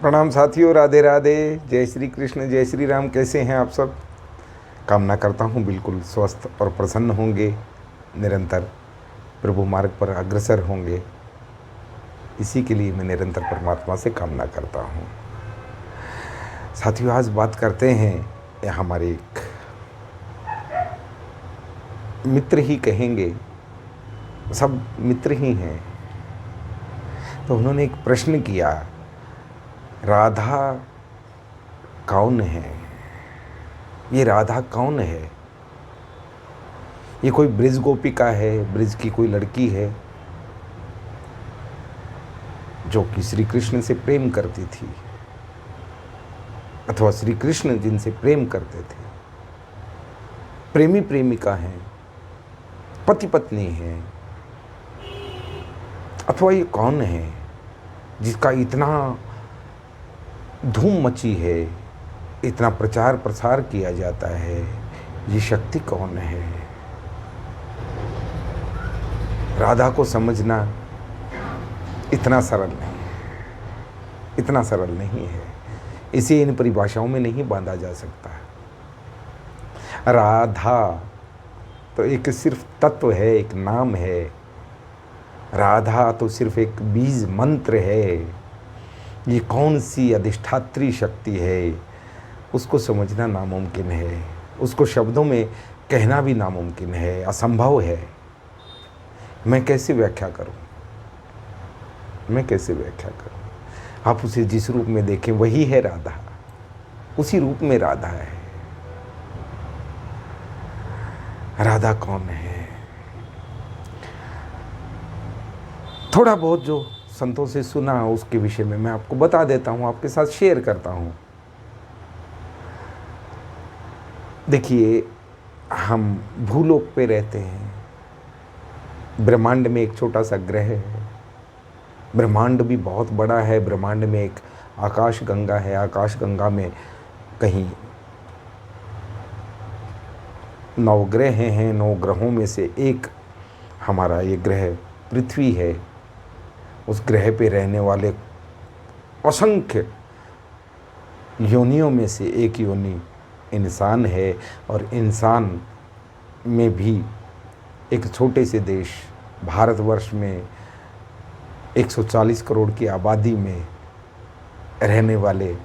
प्रणाम साथियों, राधे राधे। जय श्री कृष्ण, जय श्री राम। कैसे हैं आप सब? कामना करता हूँ बिल्कुल स्वस्थ और प्रसन्न होंगे, निरंतर प्रभु मार्ग पर अग्रसर होंगे। इसी के लिए मैं निरंतर परमात्मा से कामना करता हूँ। साथियों, आज बात करते हैं, हमारे एक मित्र ही कहेंगे, सब मित्र ही हैं। तो उन्होंने एक प्रश्न किया, राधा कौन है? ये राधा कौन है? ये कोई ब्रिज गोपिका है, ब्रिज की कोई लड़की है जो कि श्री कृष्ण से प्रेम करती थी, अथवा श्री कृष्ण जिनसे प्रेम करते थे, प्रेमी प्रेमिका हैं, पति पत्नी हैं, अथवा ये कौन है जिसका इतना धूम मची है, इतना प्रचार प्रसार किया जाता है? ये शक्ति कौन है? राधा को समझना इतना सरल नहीं है, इतना सरल नहीं है। इसे इन परिभाषाओं में नहीं बांधा जा सकता। राधा तो एक सिर्फ तत्व है, एक नाम है। राधा तो सिर्फ एक बीज मंत्र है। ये कौन सी अधिष्ठात्री शक्ति है, उसको समझना नामुमकिन है। उसको शब्दों में कहना भी नामुमकिन है, असंभव है। मैं कैसे व्याख्या करूं? मैं कैसे व्याख्या करूं? आप उसे जिस रूप में देखें वही है राधा, उसी रूप में राधा है। राधा कौन है? थोड़ा बहुत जो संतों से सुना उसके विषय में मैं आपको बता देता हूं, आपके साथ शेयर करता हूं। देखिए, हम भूलोक पे रहते हैं। ब्रह्मांड में एक छोटा सा ग्रह है, ब्रह्मांड भी बहुत बड़ा है। ब्रह्मांड में एक आकाश गंगा है, आकाश गंगा में कहीं 9 ग्रह हैं। 9 ग्रहों में से एक हमारा ये ग्रह पृथ्वी है। उस ग्रह पे रहने वाले असंख्य योनियों में से एक योनि इंसान है, और इंसान में भी एक छोटे से देश भारतवर्ष में 140 करोड़ की आबादी में रहने वाले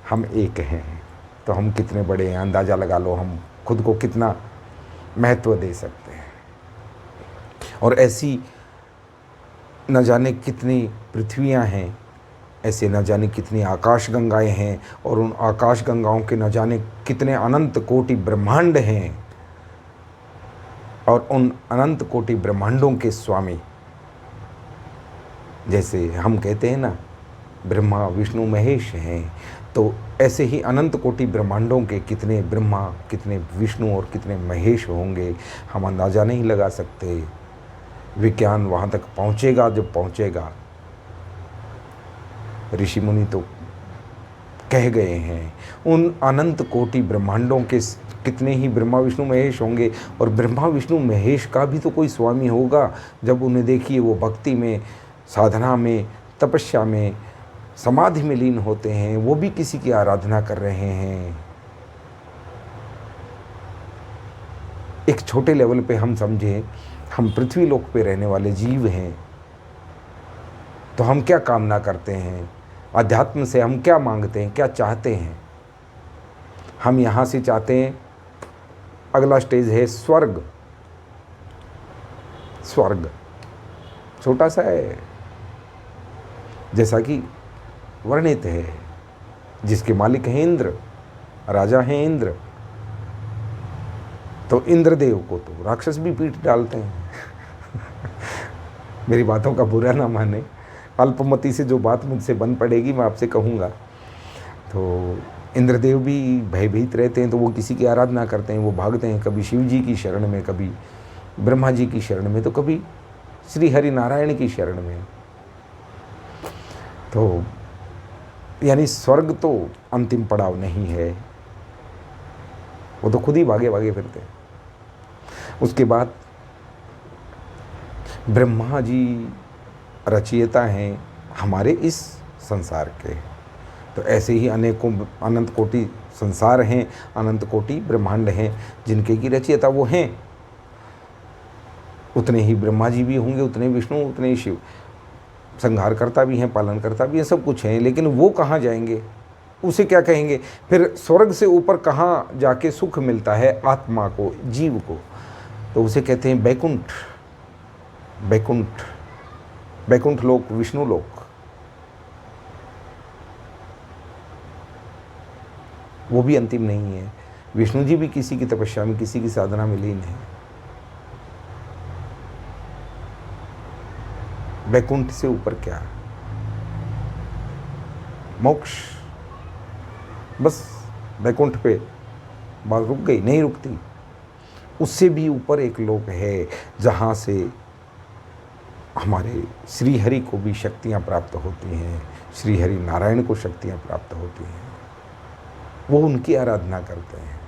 हम एक हैं। तो हम कितने बड़े हैं, अंदाज़ा लगा लो हम खुद को कितना महत्व दे सकते हैं। और ऐसी न जाने कितनी पृथ्वियाँ हैं, ऐसे न जाने कितनी आकाश गंगाएँ हैं, और उन आकाश गंगाओं के न जाने कितने अनंत कोटि ब्रह्मांड हैं। और उन अनंत कोटि ब्रह्मांडों के स्वामी, जैसे हम कहते हैं ना, ब्रह्मा विष्णु महेश हैं, तो ऐसे ही अनंत कोटि ब्रह्मांडों के कितने ब्रह्मा, कितने विष्णु और कितने महेश होंगे, हम अंदाज़ा नहीं लगा सकते। विज्ञान वहाँ तक पहुँचेगा जब पहुँचेगा। ऋषि मुनि तो कह गए हैं, उन अनंत कोटि ब्रह्मांडों के कितने ही ब्रह्मा विष्णु महेश होंगे, और ब्रह्मा विष्णु महेश का भी तो कोई स्वामी होगा। जब उन्हें देखिए वो भक्ति में, साधना में, तपस्या में, समाधि में लीन होते हैं, वो भी किसी की आराधना कर रहे हैं। एक छोटे लेवल पे हम समझें, हम पृथ्वी लोक पे रहने वाले जीव हैं, तो हम क्या कामना करते हैं? अध्यात्म से हम क्या मांगते हैं, क्या चाहते हैं? हम यहाँ से चाहते हैं, अगला स्टेज है स्वर्ग। स्वर्ग छोटा सा है, जैसा कि वर्णित है, जिसके मालिक हैं इंद्र, राजा हैं इंद्र। तो इंद्रदेव को तो राक्षस भी पीट डालते हैं। मेरी बातों का बुरा ना माने, अल्पमति से जो बात मुझसे बन पड़ेगी मैं आपसे कहूँगा। तो इंद्रदेव भी भयभीत रहते हैं, तो वो किसी की आराधना करते हैं, वो भागते हैं, कभी शिव जी की शरण में, कभी ब्रह्मा जी की शरण में, तो कभी श्री हरि नारायण की शरण में। तो यानी स्वर्ग तो अंतिम पड़ाव नहीं है, वो तो खुद ही भागे भागे फिरते हैं। उसके बाद ब्रह्मा जी रचयिता हैं हमारे इस संसार के। तो ऐसे ही अनेकों अनंत कोटि संसार हैं, अनंत कोटि ब्रह्मांड हैं, जिनके की रचयिता वो हैं। उतने ही ब्रह्मा जी भी होंगे, उतने विष्णु, उतने ही शिव, संहारकर्ता भी हैं, पालनकर्ता भी हैं, सब कुछ हैं। लेकिन वो कहाँ जाएंगे, उसे क्या कहेंगे? फिर स्वर्ग से ऊपर कहाँ जाके सुख मिलता है आत्मा को, जीव को? तो उसे कहते हैं बैकुंठ। बैकुंठ, बैकुंठ लोक, विष्णु लोक। वो भी अंतिम नहीं है। विष्णु जी भी किसी की तपस्या में, किसी की साधना में लीन है। बैकुंठ से ऊपर क्या? मोक्ष। बस बैकुंठ पे बात रुक गई, नहीं रुकती। उससे भी ऊपर एक लोक है जहाँ से हमारे श्री हरि को भी शक्तियाँ प्राप्त होती हैं, श्री हरि नारायण को शक्तियाँ प्राप्त होती हैं, वो उनकी आराधना करते हैं।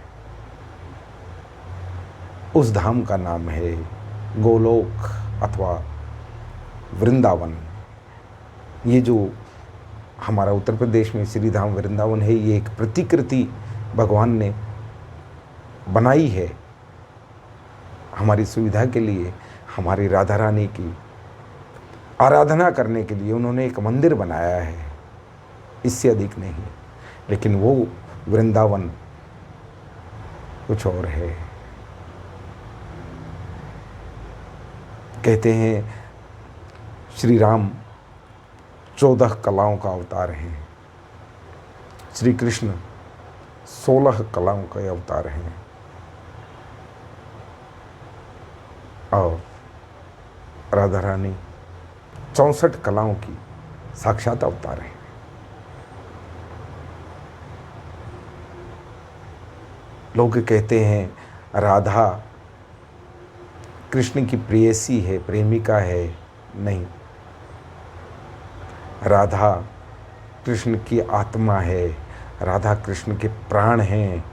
उस धाम का नाम है गोलोक अथवा वृंदावन। ये जो हमारा उत्तर प्रदेश में श्री धाम वृंदावन है, ये एक प्रतिकृति भगवान ने बनाई है हमारी सुविधा के लिए, हमारी राधा रानी की आराधना करने के लिए उन्होंने एक मंदिर बनाया है, इससे अधिक नहीं। लेकिन वो वृंदावन कुछ और है। कहते हैं श्री राम 14 कलाओं का अवतार हैं, श्री कृष्ण 16 कलाओं का अवतार हैं, और राधा रानी 64 कलाओं की साक्षात अवतार है। लोग कहते हैं राधा कृष्ण की प्रेयसी है, प्रेमिका है। नहीं, राधा कृष्ण की आत्मा है, राधा कृष्ण के प्राण हैं।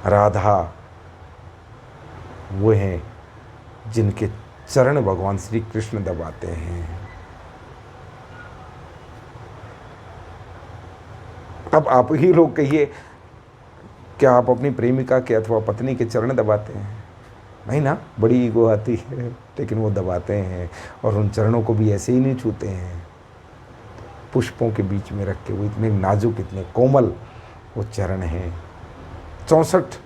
राधा वो हैं जिनके चरण भगवान श्री कृष्ण दबाते हैं। अब आप ही लोग कहिए, क्या आप अपनी प्रेमिका के अथवा पत्नी के चरण दबाते हैं? नहीं ना, बड़ी ईगो आती है, लेकिन वो दबाते हैं। और उन चरणों को भी ऐसे ही नहीं छूते हैं, पुष्पों के बीच में रख के। वो इतने नाजुक, इतने कोमल वो चरण हैं। 64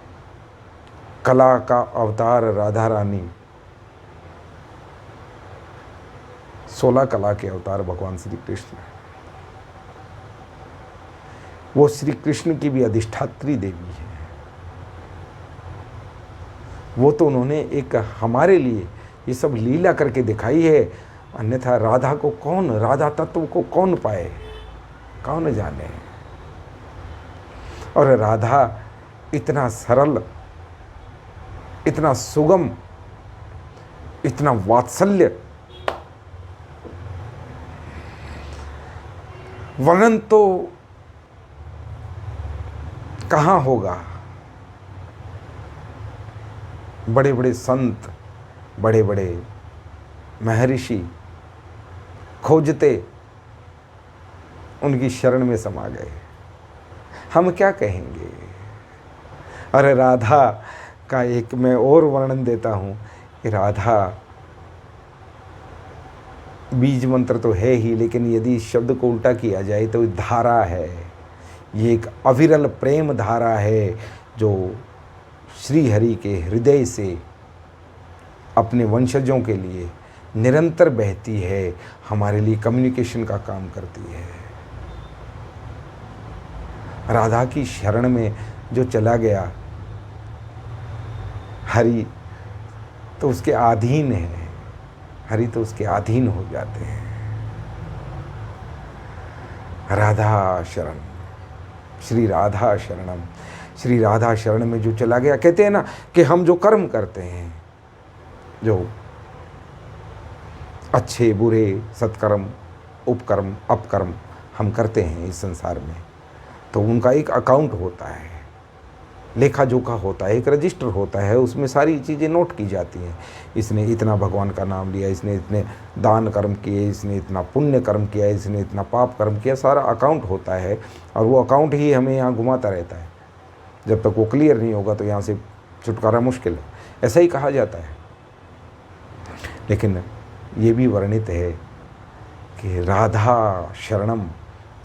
कला का अवतार राधा रानी, 16 कला के अवतार भगवान श्री कृष्ण। वो श्री कृष्ण की भी अधिष्ठात्री देवी है। वो तो उन्होंने एक हमारे लिए ये सब लीला करके दिखाई है। अन्यथा राधा को कौन, राधा तत्व को कौन पाए, कौन जाने। और राधा इतना सरल, इतना सुगम, इतना वात्सल्य, वर्णन तो कहाँ होगा। बड़े बड़े संत, बड़े बड़े महर्षि खोजते उनकी शरण में समा गए। हम क्या कहेंगे? अरे राधा का एक मैं और वर्णन देता हूँ कि राधा बीज मंत्र तो है ही, लेकिन यदि इस शब्द को उल्टा किया जाए तो धारा है। ये एक अविरल प्रेम धारा है जो श्री हरि के हृदय से अपने वंशजों के लिए निरंतर बहती है, हमारे लिए कम्युनिकेशन का काम करती है। राधा की शरण में जो चला गया, हरि तो उसके अधीन है, हरि तो उसके अधीन हो जाते हैं। राधा शरण, श्री राधा शरणम। श्री राधा शरण में जो चला गया, कहते हैं ना कि हम जो कर्म करते हैं, जो अच्छे बुरे सत्कर्म, उपकर्म, अपकर्म हम करते हैं इस संसार में, तो उनका एक अकाउंट होता है। लेखा जोखा होता है, एक रजिस्टर होता है, उसमें सारी चीज़ें नोट की जाती हैं। इसने इतना भगवान का नाम लिया, इसने इतने दान कर्म किए, इसने इतना पुण्य कर्म किया, इसने इतना पाप कर्म किया, सारा अकाउंट होता है। और वो अकाउंट ही हमें यहाँ घुमाता रहता है। जब तक वो क्लियर नहीं होगा तो यहाँ से छुटकारा मुश्किल है, ऐसा ही कहा जाता है। लेकिन ये भी वर्णित है कि राधा शरणम,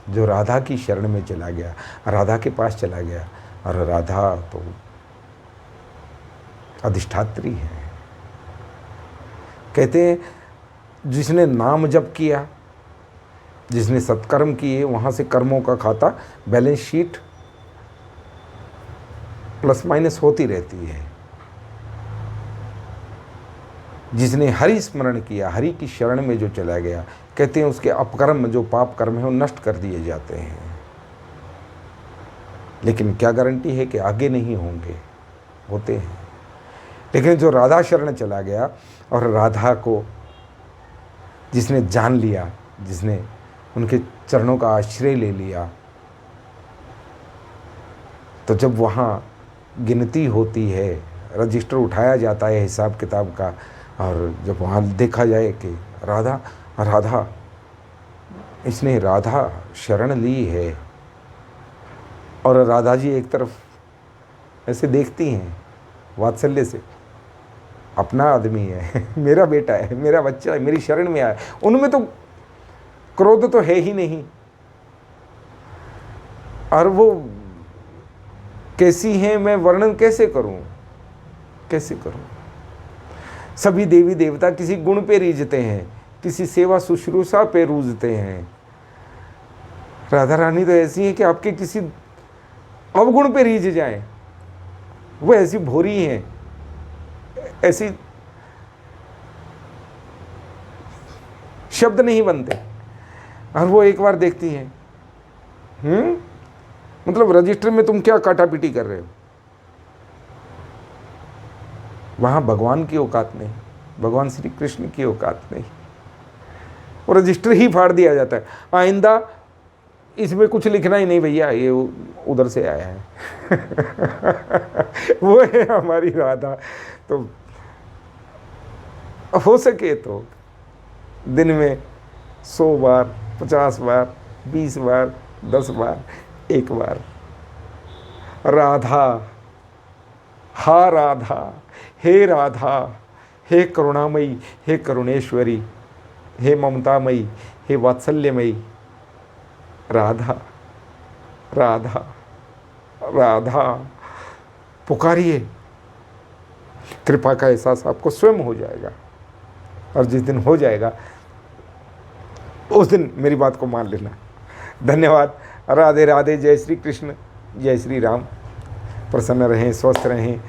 जो राधा की शरण में चला गया, राधा के पास चला गया, और राधा तो अधिष्ठात्री है। कहते हैं जिसने नाम जप किया, जिसने सत्कर्म किए, वहाँ से कर्मों का खाता, बैलेंस शीट प्लस माइनस होती रहती है। जिसने हरि स्मरण किया, हरि की शरण में जो चला गया, कहते हैं उसके अपकर्म, जो पाप कर्म है, वो नष्ट कर दिए जाते हैं। लेकिन क्या गारंटी है कि आगे नहीं होंगे? होते हैं। लेकिन जो राधा शरण चला गया और राधा को जिसने जान लिया, जिसने उनके चरणों का आश्रय ले लिया, तो जब वहाँ गिनती होती है, रजिस्टर उठाया जाता है हिसाब किताब का, और जब वहाँ देखा जाए कि राधा राधा, इसने राधा शरण ली है, और राधा जी एक तरफ ऐसे देखती हैं वात्सल्य से, अपना आदमी है, मेरा बेटा है, मेरा बच्चा है, मेरी शरण में आया। उनमें तो क्रोध तो है ही नहीं। और वो कैसी हैं, मैं वर्णन कैसे करूं, कैसे करूं? सभी देवी देवता किसी गुण पे रीझते हैं, किसी सेवा शुश्रूषा पे रूझते हैं। राधा रानी तो ऐसी है कि आपके किसी अवगुण पे रीझ जाएं, वो ऐसी भोरी हैं, ऐसी शब्द नहीं बनते। और वो एक बार देखती हैं, मतलब रजिस्टर में तुम क्या काटापीटी कर रहे हो? वहां भगवान की औकात नहीं, भगवान श्री कृष्ण की औकात नहीं। वो रजिस्टर ही फाड़ दिया जाता है। आइंदा इसमें कुछ लिखना ही नहीं भैया, ये उधर से आया है। वो है हमारी राधा। तो हो सके तो दिन में 100 बार, 50 बार, 20 बार, 10 बार, 1 बार राधा, हा राधा, हे राधा, हे करुणामयी, हे करुणेश्वरी, हे ममतामयी, हे वात्सल्यमयी, राधा राधा राधा पुकारिए। कृपा का एहसास आपको स्वयं हो जाएगा, और जिस दिन हो जाएगा उस दिन मेरी बात को मान लेना। धन्यवाद। राधे राधे। जय श्री कृष्ण, जय श्री राम। प्रसन्न रहें, स्वस्थ रहें,